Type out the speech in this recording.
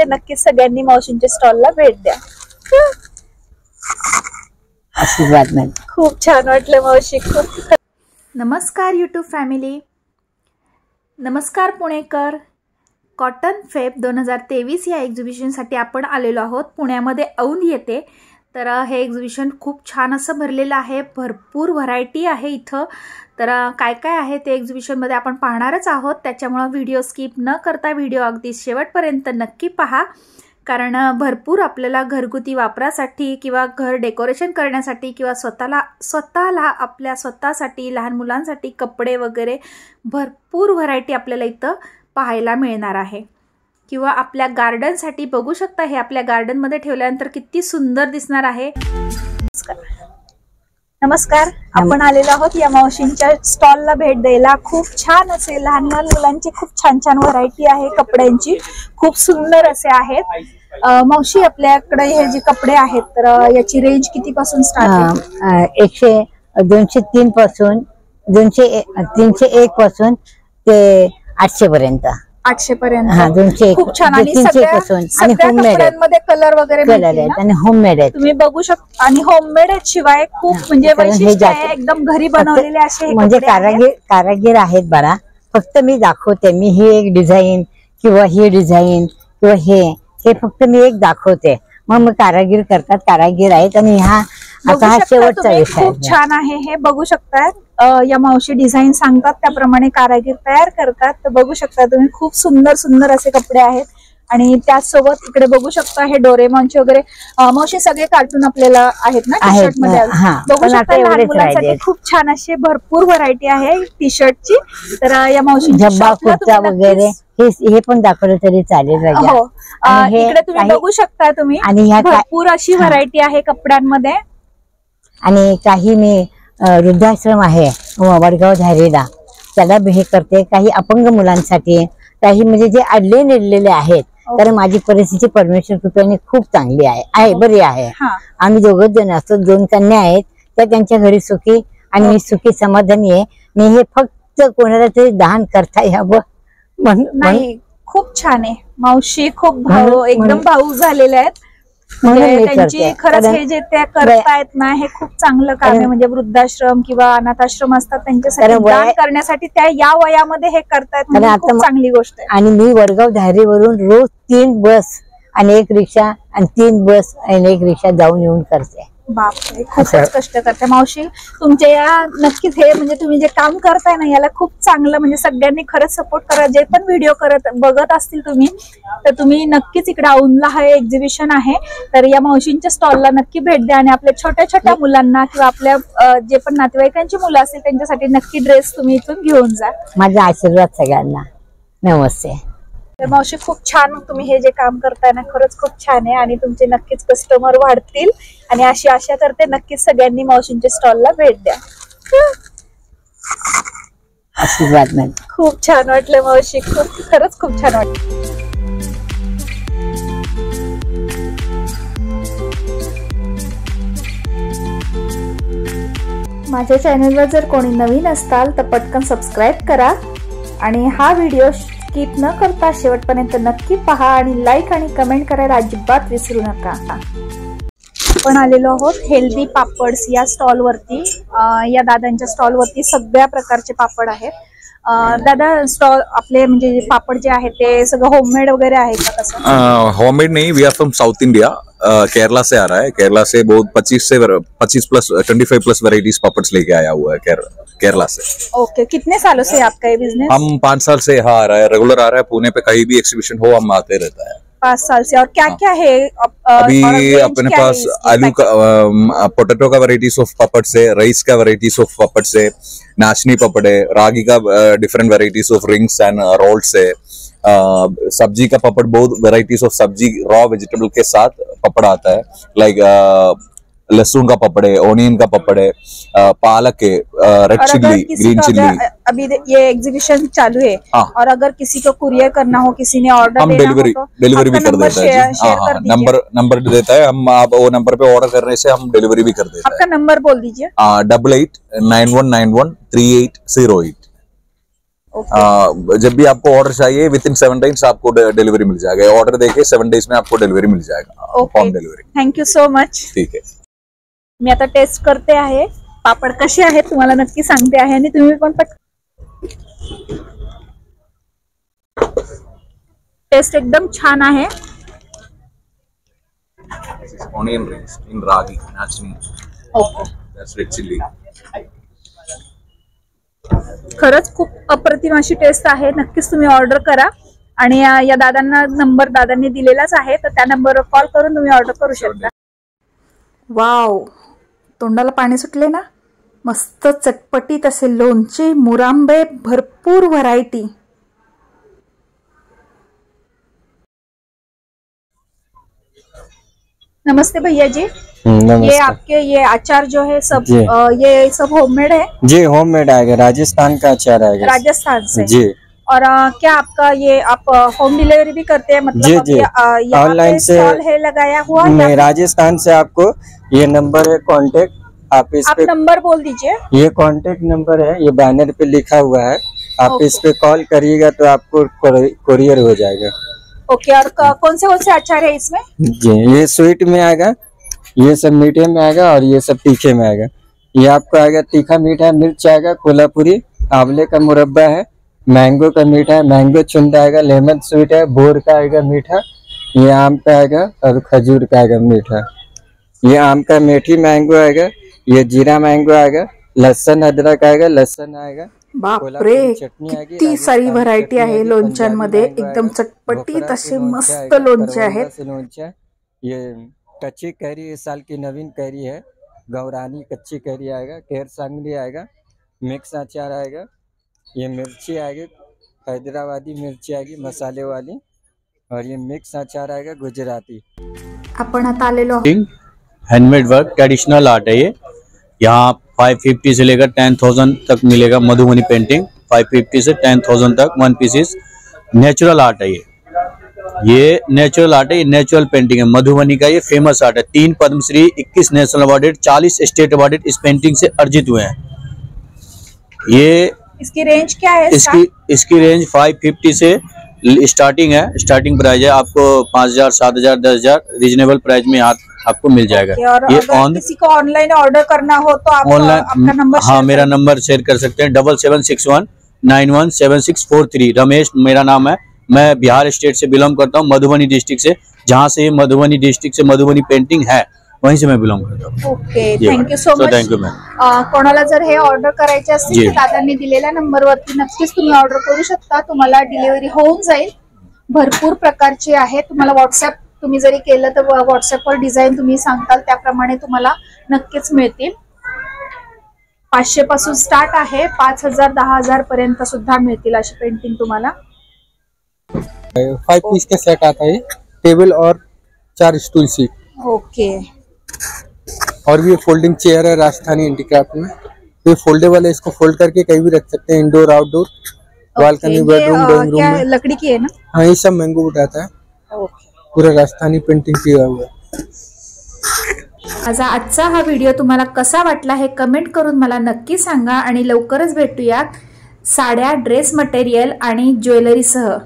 करते नक्कीच सगळ्यांनी मावशींच्या स्टॉलला भेट द्या। आशीर्वाद नाही। खूप छान वाटलं मावशी, खूप। नमस्कार यूट्यूब फॅमिली, नमस्कार पुणेकर। कॉटन फेब 2023 या एक्झिबिशनसाठी आपण आलेलो आहोत। पुण्यामध्ये औंध येथे। तर हे एक्झिबिशन खूप छान असं भरलेलं आहे, भरपूर व्हरायटी आहे इथं। तर काय काय आहे ते एक्झिबिशनमध्ये आपण पाहणारच आहोत, त्याच्यामुळे व्हिडिओ स्किप न करता व्हिडिओ अगदी शेवटपर्यंत नक्की पहा, कारण भरपूर आपल्याला घरगुती वापरासाठी किंवा घर डेकोरेशन करण्यासाठी किंवा स्वतःला आपल्या स्वतःसाठी लहान मुलांसाठी कपडे वगैरे भरपूर व्हरायटी आपल्याला इथं पाहायला मिळणार आहे। किंवा आपल्या गार्डनसाठी बघू शकता, हे आपल्या गार्डनमध्ये ठेवल्यानंतर किती सुंदर दिसणार आहे। नमस्कार, आपण आलेलो आहोत या मावशींच्या स्टॉलला भेट द्यायला। खूप छान असे लहान लहान मुलांची खूप छान छान व्हरायटी आहे कपड्यांची, खूप सुंदर असे आहेत। मावशी, आपल्याकडे हे जे कपडे आहेत तर याची रेंज किती पासून स्टार्ट आहे? 203 पासून 301 पासून ते 800 पर्यंत। 800 पर्यंत। 201 खूप छान। आणि सगळ्या कपड्यांमध्ये कलर वगैरे आहेत आणि होममेड आहेत, तुम्ही बघू शकता। आणि होममेड आहेत शिवाय खूप म्हणजे वैशिष्ट्य आहे, एकदम घरी बनवलेले असे म्हणजे कारागीर आहेत बरा। फक्त मी दाखवते, मी ही एक डिझाईन किंवा ही डिझाईन किंवा हे फक्त मी एक दाखवते, मग कारागीर करतात, कारागीर आहेत। आणि आता हा शेवटचा विषय खूप छान आहे, हे बघू शकता। या मावशी डिझाईन सांगतात त्याप्रमाणे कारागीर तयार करतात। तर बघू शकता तुम्ही, खूप सुंदर सुंदर असे कपडे आहेत। आणि त्याचसोबत इकडे बघू शकता हे डोरेमॉनचे वगैरे मावशी सगळे कार्टून आपल्याला आहेत ना टी शर्ट मध्ये। बघू शकता लहान मुलांसाठी खूप छान अशी भरपूर व्हरायटी आहे टी शर्टची। तर या मावशींच्या वगैरे हे पण दाखवलं तरी चालेल। हो, इकडे तुम्ही बघू शकता तुम्ही, आणि भरपूर अशी व्हरायटी आहे कपड्यांमध्ये। आणि काही मी वृद्धाश्रम आहे वडगाव धारीला, त्याला भेट करते। काही अपंग मुलांसाठी, काही म्हणजे जे अडले निडलेले आहेत, तर माझी परिस्थिती परमेश्वर कृपेने खूप चांगली आहे, बरी आहे। आम्ही दोघच जण असतो, 2 कन्या आहेत, त्या त्यांच्या घरी सुखी आणि मी सुखी समाधानी आहे। मी हे फक्त कोणाला तरी दान करता यावं नाही। खूप छान आहे मावशी, खूप एकदम भावूक झालेले आहेत। त्यांची खरंच हे जे त्या करतायत ना, हे खूप चांगलं काम आहे। म्हणजे वृद्धाश्रम किंवा अनाथाश्रम असतात त्यांच्यासाठी दान करण्यासाठी त्या या वयामध्ये हे करतायत, खूप चांगली गोष्ट आहे। आणि मी वडगाव धारीवरून रोज 3 बस आणि 1 रिक्षा आणि 3 बस आणि 1 रिक्षा जाऊन येऊन करते। बापरे, खूपच कष्ट करते मावशी। तुमच्या या नक्कीच हे म्हणजे तुम्ही जे काम करताय ना, याला खूप चांगलं म्हणजे सगळ्यांनी खरंच सपोर्ट करा। जे पण व्हिडिओ बघत असतील तुम्ही, तर तुम्ही नक्कीच इकडे औंधला हे एक्झिबिशन आहे, तर या मावशींच्या स्टॉलला नक्की भेट द्या। आणि आपल्या छोट्या छोट्या मुलांना किंवा आपल्या जे पण नातेवाईकांची मुलं असतील त्यांच्यासाठी नक्की ड्रेस तुम्ही इथून घेऊन जा। माझा आशीर्वाद सगळ्यांना, नमस्ते। तर मावशी, खूप छान तुम्ही हे जे काम करताय ना, खरंच खूप छान आहे। आणि तुमचे नक्कीच कस्टमर वाढतील, आणि अशी आशा करते नक्कीच सगळ्यांनी मावशींच्या स्टॉलला भेट द्या। आशीर्वाद नाही। खूप छान वाटलं मावशी, खरंच खूप छान वाटलं। माझ्या चॅनलवर जर कोणी नवीन असताल तर पटकन सबस्क्राईब करा, आणि हा व्हिडिओ स्किप न करता शेवटपर्यंत नक्की पहा, आणि लाईक आणि कमेंट करायला अजिबात विसरू नका। आपण आलेलो आहोत हेल्दी पापड्स या स्टॉल वरती। या दादांच्या स्टॉल वरती सगळ्या प्रकारचे पापड आहेत। दादा, स्टॉल आपले म्हणजे पापड जे आहेत ते सगळं होममेड वगैरे आहे का? कसं होममेड नहीं, we are from South India, Kerala से आ रहा है। केरला से बहुत 25 प्लस 25 प्लस वेराइटीज पापड्स लेके आया हुआ है केरला से। ओके, कितने सालों से आपका ये बिजनेस? हम 5 साल से यहाँ आ रहा है, रेगुलर आ रहा है। पुणे पे कहीं भी एक्सिबिशन हो हम आते रहता है। 5 साल से। और क्या क्या है अभी अपने पास आलू का पोटैटो का वेराइटीज ऑफ पापड़ से, राइस का वेराइटीज ऑफ पापड़ से, नाचनी पापड़ है, रागी का different varieties of rings and rolls है, सब्जी का पापड़, बहुत वेराइटीज ऑफ सब्जी रॉ वेजिटेबल के साथ पापड़ आता है। लाइक लहसुन का पापड़ है, ओनियन का पापड़ है, पालक है, रेड चिल्ली, ग्रीन चिल्ली। अभी ये एग्जीबिशन चालू है, और अगर किसी को कुरियर करना हो, किसी ने ऑर्डर हम डिलीवरी भी कर देता है। नंबर देता है, हम आप वो नंबर पे ऑर्डर करने से हम डिलीवरी भी कर देते हैं। आपका नंबर बोल दीजिए। 8891913808। जब भी आपको ऑर्डर चाहिए विद इन 7 days आपको डिलीवरी मिल जाएगा। ऑर्डर देके 7 days में आपको डिलीवरी मिल जाएगा, home delivery. Thank you so much. ठीक है, मी आता टेस्ट करते आहे, पापड कसे आहेत तुम्हाला नक्की सांगते आहे आणि तुम्ही पण टेस्ट एकदम छान आहे। Onion rings in ragi natural, okay, that's red chilli. खरंच खूप अप्रतिम अशी टेस्ट आहे। नक्कीच तुम्ही ऑर्डर करा आणि या दादांना नंबर दादांनी दिलेलाच आहे, तर त्या नंबरवर कॉल करून तुम्ही ऑर्डर करू शकता। वाव, तोंडाला पाणी सुटले ना। मस्त चटपटीत असे लोणचे, मुरांबे, भरपूर व्हरायटी। नमस्ते भैया जी। नमस्ते। ये आपके ये अचार जो है सब ये सब होममेड है? जी होममेड आएगा, राजस्थान का अचार आएगा। राजस्थान से जी। और क्या आपका ये आप होम डिलीवरी भी करते हैं? मतलब जी जी, ऑनलाइन से स्टॉल है लगाया हुआ? नहीं, राजस्थान से आपको ये नंबर है कांटेक्ट, आप इस पे नंबर बोल दीजिए। ये कांटेक्ट नंबर है, ये बैनर पे लिखा हुआ है, आप इस पे कॉल करिएगा तो आपको कोरियर हो जाएगा। ओके, और कौन से अचार है इसमें? जी, ये स्वीट में आएगा, ये सब मीठे में आएगा और ये सब तीखे में आएगा। ये आपको आएगा तीखा मीठा मिर्च आएगा, कोल्हापुरी, आंवले का मुरब्बा है, मैंगो का मीठा है, मैंगो चुंदा आएगा, लेमन स्वीट है, बोर का आएगा मीठा, ये आम का आएगा और खजूर का आएगा मीठा। ये आम का मीठी मैंगो आएगा, ये जीरा मैंगो आएगा, लहसुन अदरक आएगा, लहसुन आएगा। बापरे, किती सारी व्हरायटी आहे लोणच्यांमध्ये, एकदम चटपटीत असे मस्त लोणचे आहेत। लोणच्या, ये कच्ची कैरी इस साल की नवीन कैरी है, गौरानी कच्ची कैरी आएगा, केर सांगली आएगा, मिक्स अचार आएगा, ये मिर्ची आएगी, हैदराबादी मिर्ची आएगी मसाले वाली, और ये मिक्स अचार आएगा गुजराती। आपण आता आलेलो हैंडमेड वर्क ट्रेडिशनल आर्ट है ये। यहाँ 550 से लेकर 10,000 तक मिलेगा मधुबनी पेंटिंग। 550 से 10,000 तक 1 पीसेस। नेचुरल आर्ट है ये नेचुरल आर्ट है, ये नेचुरल पेंटिंग है। मधुबनी का ये फेमस आर्ट है। 3 Padmashri, 21 national awarded, 40 state awarded इस पेंटिंग से अर्जित हुए हैं। ये इसकी रेंज क्या है? इसकी रेंज 550 से स्टार्टिंग है। स्टार्टिंग प्राइस है आपको 5,000, 7,000, 10,000 रीजनेबल प्राइस में आपको मिल जाएगा। और ये अगर किसी को ऑनलाइन ऑर्डर करना हो तो आप ऑनलाइन अपना नंबर हाँ, मेरा नंबर शेयर कर सकते हैं 7761917643। रमेश मेरा नाम है। मैं बिहार स्टेट से बिलोंग करता हूँ, मधुबनी डिस्ट्रिक्ट से, जहाँ से मधुबनी डिस्ट्रिक्ट से मधुबनी पेंटिंग है वहीं से मैं बिलोंग करता हूँ। Okay, thank you so much. Thank you ma'am. कोणाला जर हे ऑर्डर करायचे असतील तर दादांनी दिलेल्या नंबरवरती नक्कीच तुम्ही ऑर्डर करू शकता। तुम्हाला डिलिव्हरी होऊन जाईल। भरपूर प्रकारचे आहे। तुम्हाला व्हॉट्सअप तुम्ही जरी केलं तर व्हॉट्सअपवर डिझाईन तुम्ही सांगताल त्याप्रमाणे तुम्हाला नक्कीच मिळतील। 500 पासून स्टार्ट आहे, 5,000 10,000 पर्यंत सुद्धा मिळतील अशी पेंटिंग तुम्हाला। 5 पीस का सेट आता है, टेबल और 4 स्टूल सीट। ओके, और ये फोल्डिंग चेयर है राजस्थानी हैंडीक्राफ्ट में। ये फोल्डेबल है, इसको फोल्ड करके कहीं भी रख सकते हैं, indoor outdoor, balcony, bedroom, drawing room में। लकड़ी की है ना? हाँ, ये सब मैंगो उठाता है। ओके, पूरा राजस्थानी पेंटिंग किया हुआ है। माझा आजचा हा व्हिडिओ तुम्हाला कसा वाटला हे कमेंट करून मला नक्की सांगा आणि लवकरच भेटूयात साड्या, ड्रेस मटेरियल आणि ज्वेलरीसह।